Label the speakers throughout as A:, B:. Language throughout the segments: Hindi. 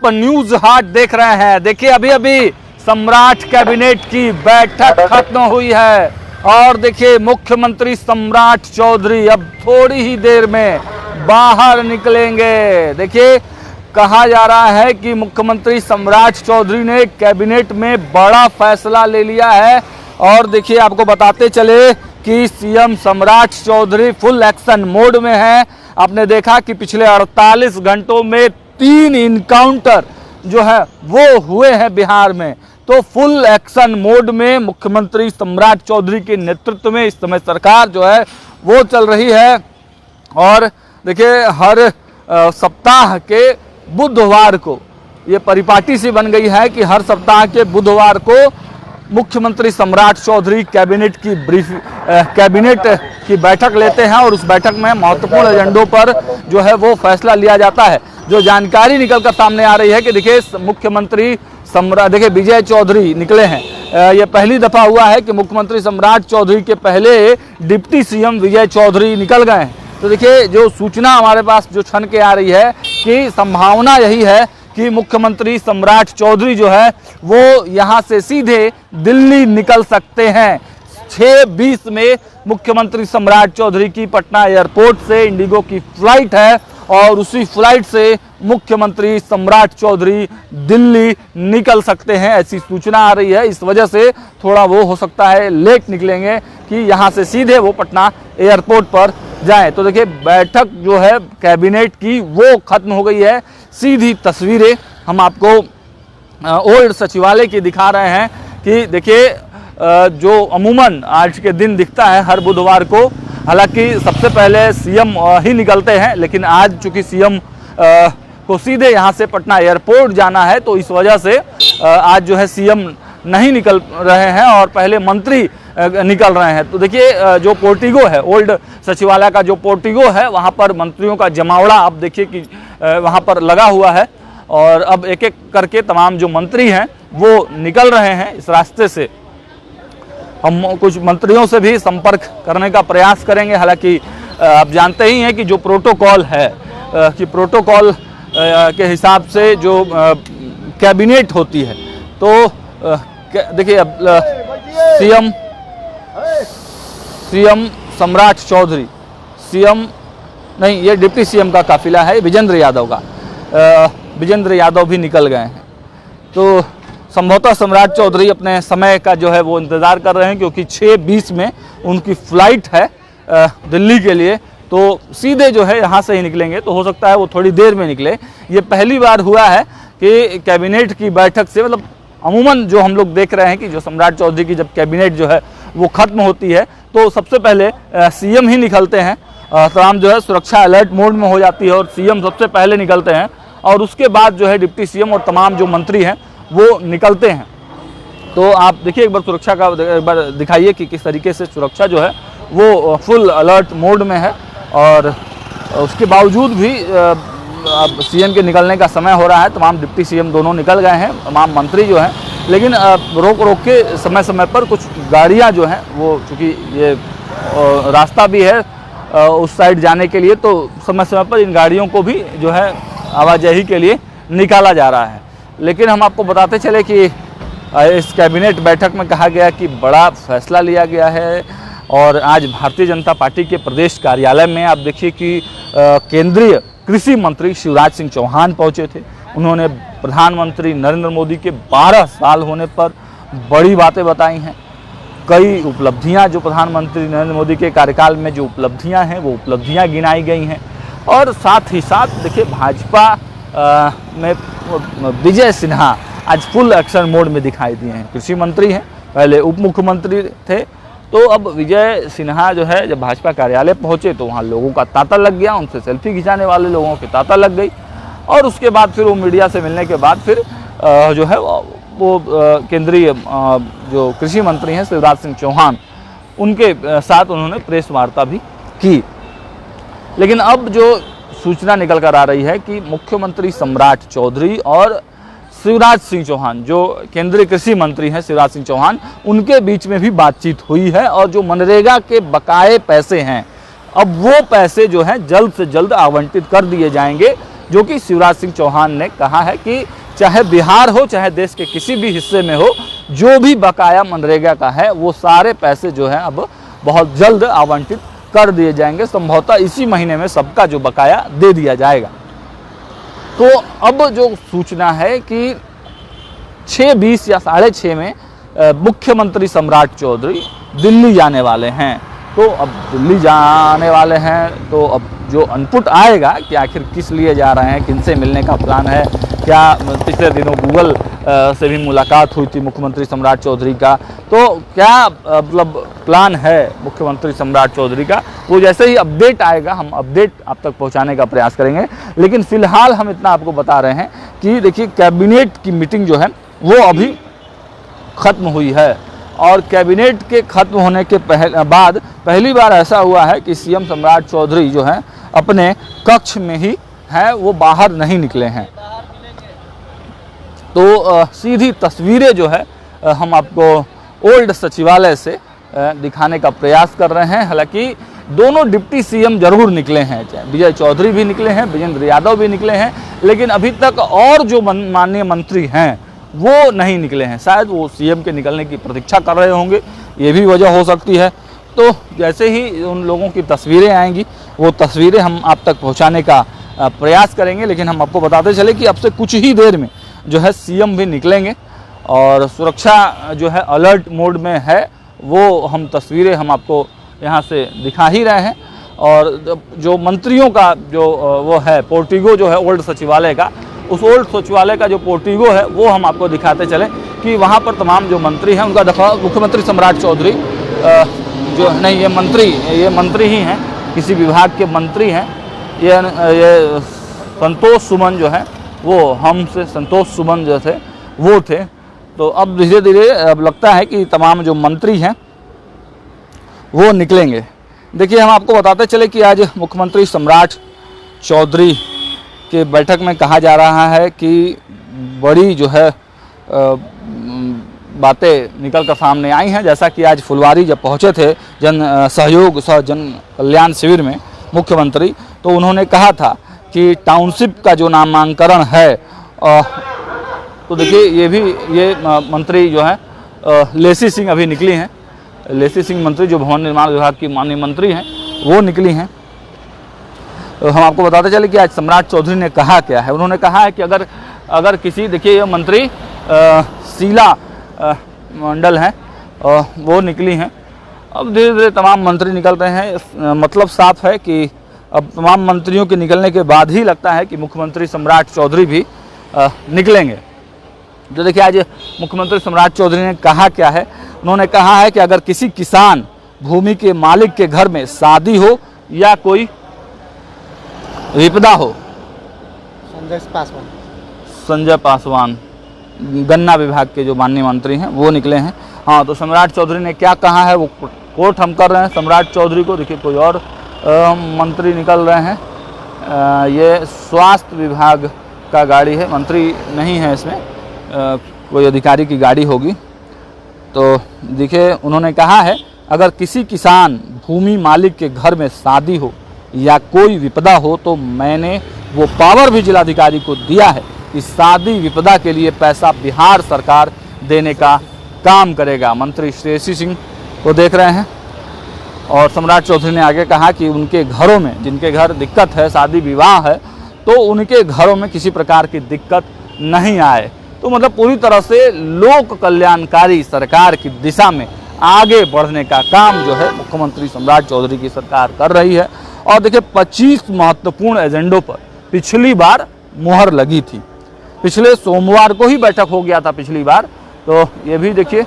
A: आप न्यूज हाट देख रहे हैं। देखिए अभी अभी सम्राट कैबिनेट की बैठक खत्म हुई है और देखिए मुख्यमंत्री सम्राट चौधरी अब थोड़ी ही देर में बाहर निकलेंगे। देखिए कहा जा रहा है कि मुख्यमंत्री सम्राट चौधरी ने कैबिनेट में बड़ा फैसला ले लिया है और देखिए आपको बताते चले कि सीएम सम्राट चौधरी फुल एक्शन मोड में है। आपने देखा कि पिछले 48 घंटों में 3 इनकाउंटर जो है वो हुए हैं बिहार में। तो फुल एक्शन मोड में मुख्यमंत्री सम्राट चौधरी के नेतृत्व में इस समय सरकार जो है वो चल रही है। और देखिए हर सप्ताह के बुधवार को ये परिपाटी सी बन गई है कि हर सप्ताह के बुधवार को मुख्यमंत्री सम्राट चौधरी कैबिनेट की बैठक लेते हैं और उस बैठक में महत्वपूर्ण एजेंडों पर जो है वो फैसला लिया जाता है। जो जानकारी निकल कर सामने आ रही है कि देखिए मुख्यमंत्री देखिए विजय चौधरी निकले हैं। ये पहली दफा हुआ है कि मुख्यमंत्री सम्राट चौधरी के पहले डिप्टी सीएम विजय चौधरी निकल गए हैं। तो देखिए जो सूचना हमारे पास जो छन के आ रही है कि संभावना यही है कि मुख्यमंत्री सम्राट चौधरी जो है वो यहाँ से सीधे दिल्ली निकल सकते हैं। 6:20 में मुख्यमंत्री सम्राट चौधरी की पटना एयरपोर्ट से इंडिगो की फ्लाइट है और उसी फ्लाइट से मुख्यमंत्री सम्राट चौधरी दिल्ली निकल सकते हैं, ऐसी सूचना आ रही है। इस वजह से थोड़ा वो हो सकता है लेट निकलेंगे कि यहाँ से सीधे वो पटना एयरपोर्ट पर जाएं। तो देखिए बैठक जो है कैबिनेट की वो खत्म हो गई है। सीधी तस्वीरें हम आपको ओल्ड सचिवालय की दिखा रहे हैं कि देखिए जो अमूमन आज के दिन दिखता है हर बुधवार को, हालांकि सबसे पहले सीएम ही निकलते हैं, लेकिन आज चूंकि सीएम को सीधे यहाँ से पटना एयरपोर्ट जाना है तो इस वजह से आज जो है सीएम नहीं निकल रहे हैं और पहले मंत्री निकल रहे हैं। तो देखिए जो पोर्टिगो है, ओल्ड सचिवालय का जो पोर्टिगो है, वहाँ पर मंत्रियों का जमावड़ा अब देखिए कि वहाँ पर लगा हुआ है और अब एक एक करके तमाम जो मंत्री हैं वो निकल रहे हैं इस रास्ते से। हम कुछ मंत्रियों से भी संपर्क करने का प्रयास करेंगे। हालांकि आप जानते ही हैं कि जो प्रोटोकॉल है कि प्रोटोकॉल के हिसाब से जो कैबिनेट होती है तो देखिए अब सीएम सम्राट चौधरी, सीएम नहीं ये डिप्टी सीएम का काफिला है विजेंद्र यादव का, विजेंद्र यादव भी निकल गए हैं। तो संभवतः सम्राट चौधरी अपने समय का जो है वो इंतज़ार कर रहे हैं क्योंकि 6:20 में उनकी फ्लाइट है दिल्ली के लिए, तो सीधे जो है यहाँ से ही निकलेंगे। तो हो सकता है वो थोड़ी देर में निकले। ये पहली बार हुआ है कि कैबिनेट की बैठक से, मतलब अमूमन जो हम लोग देख रहे हैं कि जो सम्राट चौधरी की जब कैबिनेट जो है वो खत्म होती है तो सबसे पहले सीएम ही निकलते हैं। तमाम जो है सुरक्षा अलर्ट मोड में हो जाती है और सीएम सबसे पहले निकलते हैं और उसके बाद जो है डिप्टी सीएम और तमाम जो मंत्री हैं वो निकलते हैं। तो आप देखिए एक बार सुरक्षा का एक बार दिखाइए कि किस तरीके से सुरक्षा जो है वो फुल अलर्ट मोड में है और उसके बावजूद भी अब सीएम के निकलने का समय हो रहा है। तमाम डिप्टी सीएम दोनों निकल गए हैं, तमाम मंत्री जो हैं, लेकिन रोक रोक के समय समय पर कुछ गाड़ियां जो हैं वो चूँकि ये रास्ता भी है उस साइड जाने के लिए, तो समय समय पर इन गाड़ियों को भी जो है आवाजाही के लिए निकाला जा रहा है। लेकिन हम आपको बताते चले कि इस कैबिनेट बैठक में कहा गया कि बड़ा फैसला लिया गया है और आज भारतीय जनता पार्टी के प्रदेश कार्यालय में आप देखिए कि केंद्रीय कृषि मंत्री शिवराज सिंह चौहान पहुंचे थे। उन्होंने प्रधानमंत्री नरेंद्र मोदी के 12 साल होने पर बड़ी बातें बताई हैं। कई उपलब्धियां जो प्रधानमंत्री नरेंद्र मोदी के कार्यकाल में जो उपलब्धियां हैं वो उपलब्धियां गिनाई गई हैं और साथ ही साथ देखिए भाजपा में विजय सिन्हा आज फुल एक्शन मोड में दिखाई दिए हैं। कृषि मंत्री हैं, पहले उप मुख्यमंत्री थे, तो अब विजय सिन्हा जो है जब भाजपा कार्यालय पहुंचे तो वहां लोगों का तांता लग गया, उनसे सेल्फी खिंचाने वाले लोगों की तांता लग गई और उसके बाद फिर वो मीडिया से मिलने के बाद फिर जो है वो केंद्रीय जो कृषि मंत्री हैं शिवराज सिंह चौहान, उनके साथ उन्होंने प्रेस वार्ता भी की। लेकिन अब जो सूचना निकल कर आ रही है कि मुख्यमंत्री सम्राट चौधरी और शिवराज सिंह चौहान जो केंद्रीय कृषि मंत्री हैं शिवराज सिंह चौहान, उनके बीच में भी बातचीत हुई है और जो मनरेगा के बकाए पैसे हैं अब वो पैसे जो हैं जल्द से जल्द आवंटित कर दिए जाएंगे। जो कि शिवराज सिंह चौहान ने कहा है कि चाहे बिहार हो चाहे देश के किसी भी हिस्से में हो, जो भी बकाया मनरेगा का है वो सारे पैसे जो है अब बहुत जल्द आवंटित कर दिए जाएंगे। संभवतः इसी महीने में सबका जो बकाया दे दिया जाएगा। तो अब जो सूचना है कि 6:20 या 6:30 में मुख्यमंत्री सम्राट चौधरी दिल्ली जाने वाले हैं। तो अब दिल्ली जाने वाले हैं तो अब जो इनपुट आएगा कि आखिर किस लिए जा रहे हैं, किनसे मिलने का प्लान है, क्या पिछले दिनों गूगल से भी मुलाकात हुई थी मुख्यमंत्री सम्राट चौधरी का, तो क्या मतलब प्लान है मुख्यमंत्री सम्राट चौधरी का, वो जैसे ही अपडेट आएगा हम अपडेट आप तक पहुंचाने का प्रयास करेंगे। लेकिन फिलहाल हम इतना आपको बता रहे हैं कि देखिए कैबिनेट की मीटिंग जो है वो अभी ख़त्म हुई है और कैबिनेट के ख़त्म होने के बाद पहली बार ऐसा हुआ है कि सीएम सम्राट चौधरी जो है अपने कक्ष में ही है, वो बाहर नहीं निकले हैं। तो सीधी तस्वीरें जो है हम आपको ओल्ड सचिवालय से दिखाने का प्रयास कर रहे हैं। हालांकि दोनों डिप्टी सीएम जरूर निकले हैं, चाहे विजय चौधरी भी निकले हैं, विजेंद्र यादव भी निकले हैं, लेकिन अभी तक और जो माननीय मंत्री हैं वो नहीं निकले हैं। शायद वो सीएम के निकलने की प्रतीक्षा कर रहे होंगे, ये भी वजह हो सकती है। तो जैसे ही उन लोगों की तस्वीरें आएंगी वो तस्वीरें हम आप तक पहुंचाने का प्रयास करेंगे। लेकिन हम आपको बताते चले कि अब से कुछ ही देर में जो है सीएम भी निकलेंगे और सुरक्षा जो है अलर्ट मोड में है, वो हम तस्वीरें हम आपको यहाँ से दिखा ही रहे हैं। और जो मंत्रियों का जो वो है पोर्टिगो जो है ओल्ड सचिवालय का, उस ओल्ड सचिवालय का जो पोर्टिगो है वो हम आपको दिखाते चलें कि वहाँ पर तमाम जो मंत्री हैं उनका देखा मुख्यमंत्री सम्राट चौधरी जो नहीं ये मंत्री ही हैं, किसी विभाग के मंत्री हैं। ये संतोष सुमन जो है वो हमसे संतोष सुमन जो थे वो थे। तो अब धीरे धीरे अब लगता है कि तमाम जो मंत्री हैं वो निकलेंगे। देखिए हम आपको बताते चले कि आज मुख्यमंत्री सम्राट चौधरी के बैठक में कहा जा रहा है कि बड़ी जो है बातें निकल कर सामने आई हैं। जैसा कि आज फुलवारी जब पहुंचे थे जन सहयोग सह जन कल्याण शिविर में मुख्यमंत्री, तो उन्होंने कहा था कि टाउनशिप का जो नामांकन है, तो देखिए ये मंत्री जो है लेसी सिंह अभी निकली हैं। लेसी सिंह मंत्री जो भवन निर्माण विभाग की माननीय मंत्री हैं वो निकली हैं। हम आपको बताते चले कि आज सम्राट चौधरी ने कहा क्या है। उन्होंने कहा है कि अगर किसी, देखिए ये मंत्री शीला मंडल हैं वो निकली हैं। अब धीरे धीरे तमाम मंत्री निकल रहे हैं। मतलब साफ है कि अब तमाम मंत्रियों के निकलने के बाद ही लगता है कि मुख्यमंत्री सम्राट चौधरी भी निकलेंगे। जो देखिए आज मुख्यमंत्री सम्राट चौधरी ने कहा क्या है। उन्होंने कहा है कि अगर किसी किसान भूमि के मालिक के घर में शादी हो या कोई विपदा हो, संजय पासवान गन्ना विभाग के जो माननीय मंत्री हैं वो निकले हैं। हाँ, तो सम्राट चौधरी ने क्या कहा है वो कोट हम कर रहे हैं सम्राट चौधरी को। देखिए कोई और मंत्री निकल रहे हैं। ये स्वास्थ्य विभाग का गाड़ी है, मंत्री नहीं है इसमें, कोई अधिकारी की गाड़ी होगी। तो देखिए उन्होंने कहा है अगर किसी किसान भूमि मालिक के घर में शादी हो या कोई विपदा हो तो मैंने वो पावर भी जिलाधिकारी को दिया है कि शादी विपदा के लिए पैसा बिहार सरकार देने का काम करेगा। मंत्री श्रेयसी सिंह को देख रहे हैं। और सम्राट चौधरी ने आगे कहा कि उनके घरों में, जिनके घर दिक्कत है, शादी विवाह है, तो उनके घरों में किसी प्रकार की दिक्कत नहीं आए। तो मतलब पूरी तरह से लोक कल्याणकारी सरकार की दिशा में आगे बढ़ने का काम जो है मुख्यमंत्री सम्राट चौधरी की सरकार कर रही है। और देखिए 25 महत्वपूर्ण एजेंडों पर पिछली बार मुहर लगी थी। पिछले सोमवार को ही बैठक हो गया था पिछली बार। तो ये भी देखिए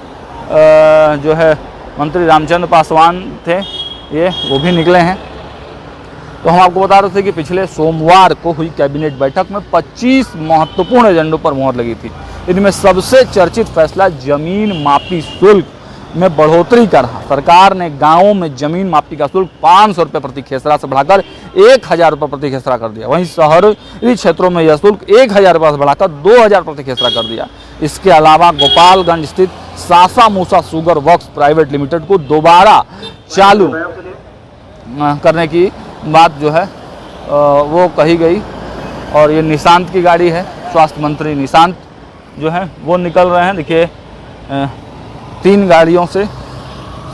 A: जो है मंत्री रामचंद्र पासवान थे, ये वो भी निकले हैं। तो हम आपको बता रहे थे कि पिछले सोमवार को हुई कैबिनेट बैठक में 25 महत्वपूर्ण एजेंडों पर मुहर लगी थी। इनमें सबसे चर्चित फैसला जमीन मापी शुल्क में बढ़ोतरी का रहा। सरकार ने गांवों में जमीन मापी का शुल्क 500 रुपये प्रति खेसरा से बढ़ाकर 1000 रुपये प्रति खेसरा कर दिया। वहीं शहरी क्षेत्रों में यह शुल्क 1000 रुपये से बढ़ाकर 2000 प्रति खेसरा कर दिया। इसके अलावा गोपालगंज स्थित सासा मूसा शुगर वर्क्स प्राइवेट लिमिटेड को दोबारा चालू करने की बात जो है वो कही गई। और ये निशांत की गाड़ी है, स्वास्थ्य मंत्री निशांत जो है वो निकल रहे हैं। देखिए 3 गाड़ियों से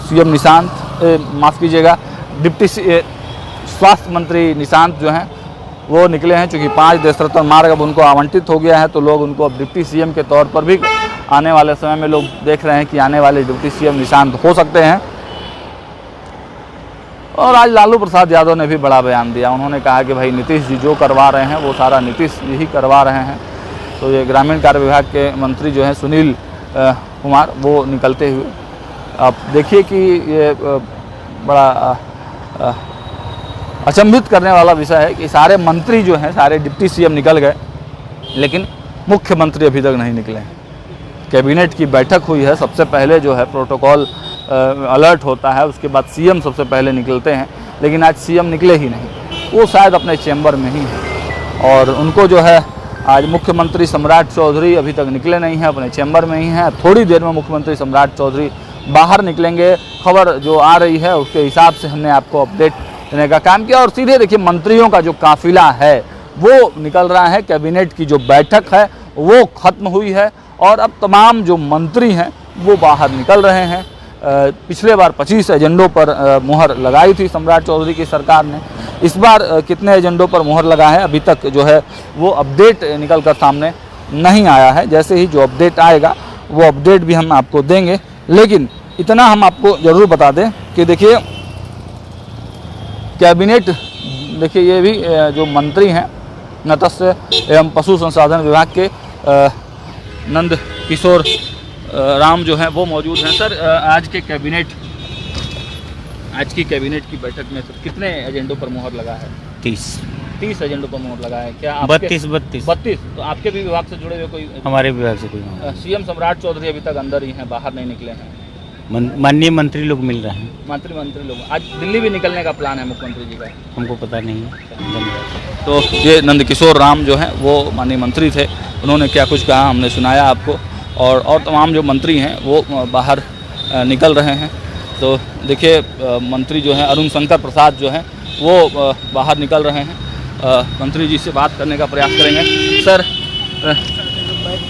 A: सीएम निशांत, माफ़ कीजिएगा, डिप्टी स्वास्थ्य मंत्री निशांत जो हैं वो निकले हैं। चूँकि 5 देशरत्न मार्ग अब उनको आवंटित हो गया है, तो लोग उनको अब डिप्टी सीएम के तौर पर भी आने वाले समय में लोग देख रहे हैं कि आने वाले डिप्टी सीएम निशांत हो सकते हैं। और आज लालू प्रसाद यादव ने भी बड़ा बयान दिया। उन्होंने कहा कि भाई नीतीश जी जो करवा रहे हैं वो सारा नीतीश जी ही करवा रहे हैं। तो ये ग्रामीण कार्य विभाग के मंत्री जो हैं सुनील कुमार, वो निकलते हुए, आप देखिए कि ये बड़ा अचंभित करने वाला विषय है कि सारे मंत्री जो हैं, सारे डिप्टी सीएम निकल गए, लेकिन मुख्यमंत्री अभी तक नहीं निकले हैं। कैबिनेट की बैठक हुई है, सबसे पहले जो है प्रोटोकॉल अलर्ट होता है, उसके बाद सीएम सबसे पहले निकलते हैं, लेकिन आज सीएम निकले ही नहीं। वो शायद अपने चैम्बर में ही हैं और उनको जो है आज मुख्यमंत्री सम्राट चौधरी अभी तक निकले नहीं हैं, अपने चैम्बर में ही हैं। थोड़ी देर में मुख्यमंत्री सम्राट चौधरी बाहर निकलेंगे। खबर जो आ रही है उसके हिसाब से हमने आपको अपडेट देने का काम किया। और सीधे देखिए मंत्रियों का जो काफिला है वो निकल रहा है। कैबिनेट की जो बैठक है वो खत्म हुई है और अब तमाम जो मंत्री हैं वो बाहर निकल रहे हैं। पिछले बार 25 एजेंडों पर मुहर लगाई थी सम्राट चौधरी की सरकार ने। इस बार कितने एजेंडों पर मुहर लगा है अभी तक जो है वो अपडेट निकल कर सामने नहीं आया है। जैसे ही जो अपडेट आएगा वो अपडेट भी हम आपको देंगे, लेकिन इतना हम आपको ज़रूर बता दें कि देखिए कैबिनेट, देखिए ये भी जो मंत्री हैं मत्स्य एवं पशु संसाधन विभाग के नंद किशोर राम जो हैं वो मौजूद हैं। सर, आज की कैबिनेट की बैठक में सर कितने एजेंडों पर मुहर लगा है? 30 एजेंडों पर मुहर लगा है। क्या
B: 32?
A: तो आपके भी विभाग से जुड़े हुए कोई?
B: हमारे विभाग से कोई?
A: सीएम सम्राट चौधरी अभी तक अंदर ही हैं, बाहर नहीं निकले हैं।
B: माननीय मंत्री लोग मिल रहे हैं।
A: मंत्री लोग आज दिल्ली भी निकलने का प्लान है मुख्यमंत्री जी का?
B: हमको पता नहीं है।
A: तो ये नंद किशोर राम जो हैं वो माननीय मंत्री थे, उन्होंने क्या कुछ कहा हमने सुनाया आपको। और तमाम जो मंत्री हैं वो बाहर निकल रहे हैं। तो देखिए मंत्री जो हैं अरुण शंकर प्रसाद जो हैं वो बाहर निकल रहे हैं। मंत्री जी से बात करने का प्रयास करेंगे। सर,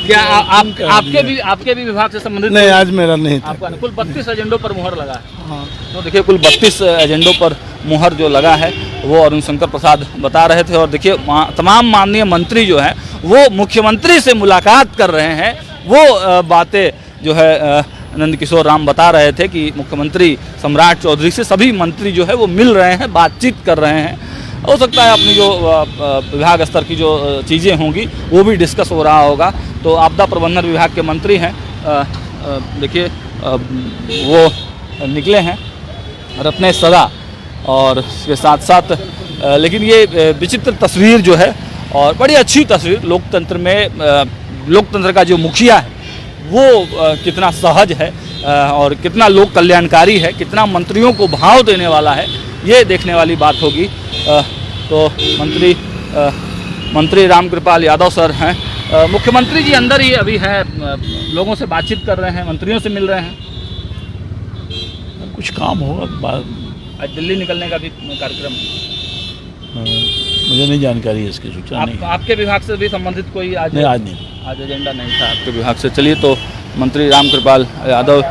A: क्या आपके भी विभाग से संबंधित?
C: नहीं, आज मेरा नहीं था।
A: आपका कुल 32 एजेंडों पर मुहर लगा है। हाँ। तो देखिए कुल 32 एजेंडों पर मुहर जो लगा है वो अरुण शंकर प्रसाद बता रहे थे। और देखिए तमाम माननीय मंत्री जो हैं वो मुख्यमंत्री से मुलाकात कर रहे हैं। वो बातें जो है नंद किशोर राम बता रहे थे कि मुख्यमंत्री सम्राट चौधरी से सभी मंत्री जो है वो मिल रहे हैं, बातचीत कर रहे हैं। हो सकता है अपनी जो विभाग स्तर की जो चीज़ें होंगी वो भी डिस्कस हो रहा होगा। तो आपदा प्रबंधन विभाग के मंत्री हैं, देखिए वो निकले हैं रत्नेश सदा, और इसके साथ साथ लेकिन ये विचित्र तस्वीर जो है और बड़ी अच्छी तस्वीर, लोकतंत्र में लोकतंत्र का जो मुखिया है वो कितना सहज है और कितना लोक कल्याणकारी है, कितना मंत्रियों को भाव देने वाला है, ये देखने वाली बात होगी। तो मंत्री रामकृपाल यादव सर हैं, मुख्यमंत्री जी अंदर ही अभी हैं, लोगों से बातचीत कर रहे हैं, मंत्रियों से मिल रहे हैं।
C: कुछ काम होगा,
A: आज दिल्ली निकलने का भी कार्यक्रम?
C: मुझे नहीं जानकारी है इसकी, सूचना नहीं।
A: आपके विभाग से भी संबंधित कोई आज?
C: नहीं, आज
A: एजेंडा नहीं था आपके विभाग से। चलिए, तो मंत्री रामकृपाल यादव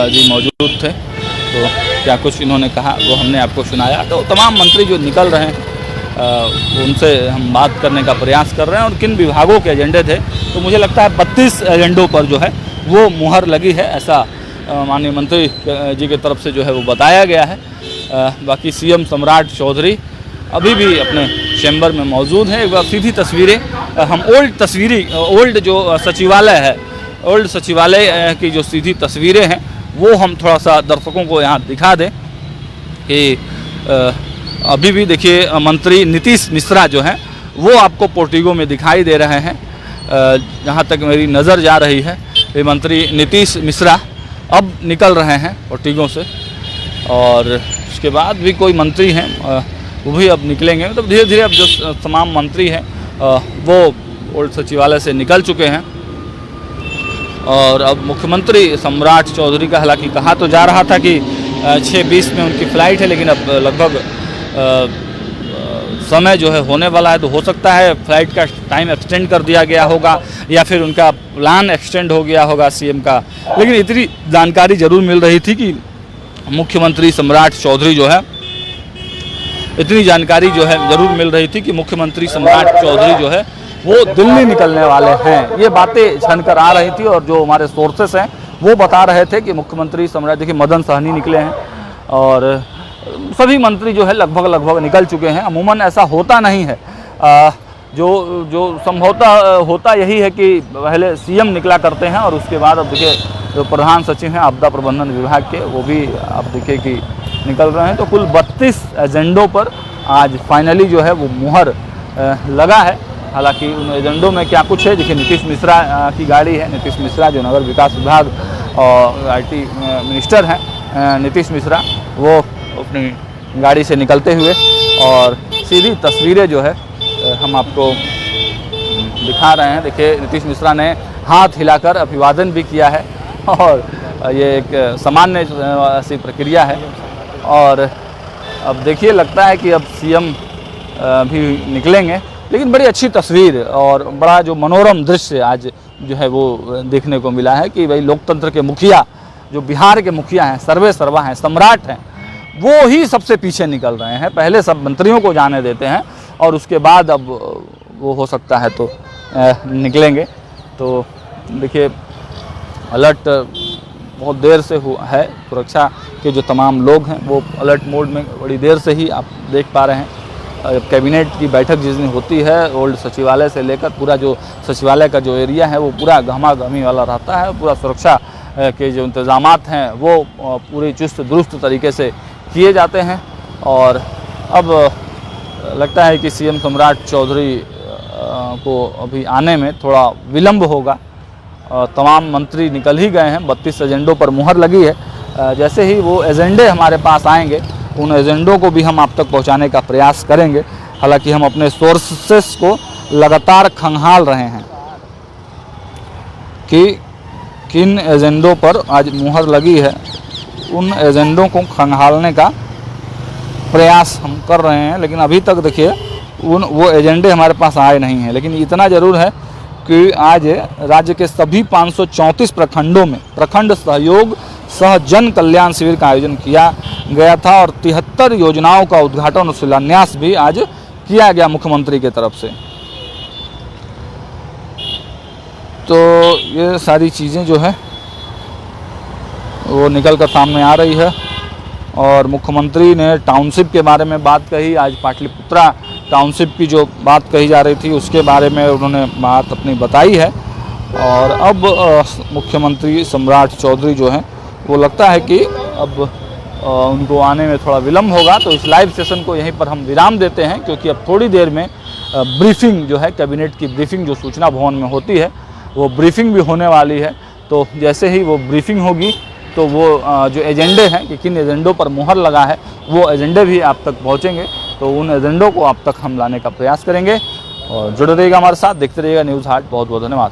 A: जी मौजूद थे, तो क्या कुछ इन्होंने कहा वो हमने आपको सुनाया। तो तमाम मंत्री जो निकल रहे हैं उनसे हम बात करने का प्रयास कर रहे हैं और किन विभागों के एजेंडे थे। तो मुझे लगता है 32 एजेंडों पर जो है वो मुहर लगी है, ऐसा माननीय मंत्री जी की तरफ से जो है वो बताया गया है। बाकी सीएम सम्राट चौधरी अभी भी अपने चैम्बर में मौजूद हैं। एक बार सीधी तस्वीरें हम ओल्ड जो सचिवालय है, ओल्ड सचिवालय की जो सीधी तस्वीरें हैं वो हम थोड़ा सा दर्शकों को यहाँ दिखा दें कि अभी भी देखिए मंत्री नीतीश मिश्रा जो हैं वो आपको पोर्टिगो में दिखाई दे रहे हैं। जहाँ तक मेरी नज़र जा रही है ये मंत्री नीतीश मिश्रा अब निकल रहे हैं पोर्टिगो से, और उसके बाद भी कोई मंत्री हैं वो भी अब निकलेंगे। मतलब धीरे धीरे अब जो तमाम मंत्री हैं वो ओल्ड सचिवालय से निकल चुके हैं। और अब मुख्यमंत्री सम्राट चौधरी का हालांकि कहा तो जा रहा था कि 6:20 में उनकी फ़्लाइट है, लेकिन अब लगभग समय जो है होने वाला है, तो हो सकता है फ्लाइट का टाइम एक्सटेंड कर दिया गया होगा या फिर उनका प्लान एक्सटेंड हो गया होगा सीएम का। लेकिन इतनी जानकारी जरूर मिल रही थी कि मुख्यमंत्री सम्राट चौधरी जो है, इतनी जानकारी जो है जरूर मिल रही थी कि मुख्यमंत्री सम्राट चौधरी जो है वो दिल्ली निकलने वाले हैं। ये बातें छनकर आ रही थी और जो हमारे सोर्सेस हैं वो बता रहे थे कि मुख्यमंत्री सम्राट, देखिए मदन सहनी निकले हैं और सभी मंत्री जो है लगभग निकल चुके हैं। अमूमन ऐसा होता नहीं है, जो संभवतः होता यही है कि पहले सीएम निकला करते हैं और उसके बाद अब देखिए जो प्रधान सचिव हैं आपदा प्रबंधन विभाग के, वो भी आप देखिए कि निकल रहे हैं। तो कुल 32 एजेंडों पर आज फाइनली जो है वो मुहर लगा है। हालांकि उन एजेंडों में क्या कुछ है, देखिए नीतीश मिश्रा की गाड़ी है। नीतीश मिश्रा जो नगर विकास विभाग और IT मिनिस्टर हैं, नीतीश मिश्रा, वो अपनी गाड़ी से निकलते हुए और सीधी तस्वीरें जो है हम आपको दिखा रहे हैं। देखिए नीतीश मिश्रा ने हाथ हिलाकर अभिवादन भी किया है और ये एक सामान्य सी प्रक्रिया है। और अब देखिए लगता है कि अब सीएम भी निकलेंगे, लेकिन बड़ी अच्छी तस्वीर और बड़ा जो मनोरम दृश्य आज जो है वो देखने को मिला है कि भाई लोकतंत्र के मुखिया, जो बिहार के मुखिया हैं, सर्वे सर्वा हैं, सम्राट हैं, वो ही सबसे पीछे निकल रहे हैं। पहले सब मंत्रियों को जाने देते हैं और उसके बाद अब वो हो सकता है तो निकलेंगे। तो देखिए अलर्ट बहुत देर से हुआ है, सुरक्षा के जो तमाम लोग हैं वो अलर्ट मोड में बड़ी देर से ही आप देख पा रहे हैं। कैबिनेट की बैठक जिस दिन होती है, ओल्ड सचिवालय से लेकर पूरा जो सचिवालय का जो एरिया है वो पूरा गहमा गहमी वाला रहता है। पूरा सुरक्षा के जो इंतज़ामात हैं वो पूरी चुस्त दुरुस्त तरीके से किए जाते हैं। और अब लगता है कि सीएम सम्राट चौधरी को अभी आने में थोड़ा विलम्ब होगा। तमाम मंत्री निकल ही गए हैं, 32 एजेंडों पर मुहर लगी है। जैसे ही वो एजेंडे हमारे पास आएंगे, उन एजेंडों को भी हम आप तक पहुंचाने का प्रयास करेंगे। हालांकि हम अपने सोर्सेस को लगातार खंगाल रहे हैं कि किन एजेंडों पर आज मुहर लगी है। उन एजेंडों को खंगालने का प्रयास हम कर रहे हैं, लेकिन अभी तक देखिए वो एजेंडे हमारे पास आए नहीं हैं। लेकिन इतना ज़रूर है कि आज राज्य के सभी 534 प्रखंडों में प्रखंड सहयोग सह जन कल्याण शिविर का आयोजन किया गया था और 73 योजनाओं का उद्घाटन और शिलान्यास भी आज किया गया मुख्यमंत्री की तरफ से। तो ये सारी चीज़ें जो है वो निकल कर सामने आ रही है। और मुख्यमंत्री ने टाउनशिप के बारे में बात कही। आज पाटलिपुत्रा टाउनशिप की जो बात कही जा रही थी उसके बारे में उन्होंने बात अपनी बताई है। और अब मुख्यमंत्री सम्राट चौधरी जो हैं वो लगता है कि अब उनको आने में थोड़ा विलम्ब होगा। तो इस लाइव सेशन को यहीं पर हम विराम देते हैं, क्योंकि अब थोड़ी देर में ब्रीफिंग जो है, कैबिनेट की ब्रीफिंग जो सूचना भवन में होती है, वो ब्रीफिंग भी होने वाली है। तो जैसे ही वो ब्रीफिंग होगी तो वो जो एजेंडे हैं कि किन एजेंडों पर मुहर लगा है, वो एजेंडे भी आप तक पहुंचेंगे। तो उन एजेंडों को आप तक हम लाने का प्रयास करेंगे। और जुड़े रहिएगा हमारे साथ, देखते रहिएगा न्यूज़ हाट। बहुत बहुत धन्यवाद।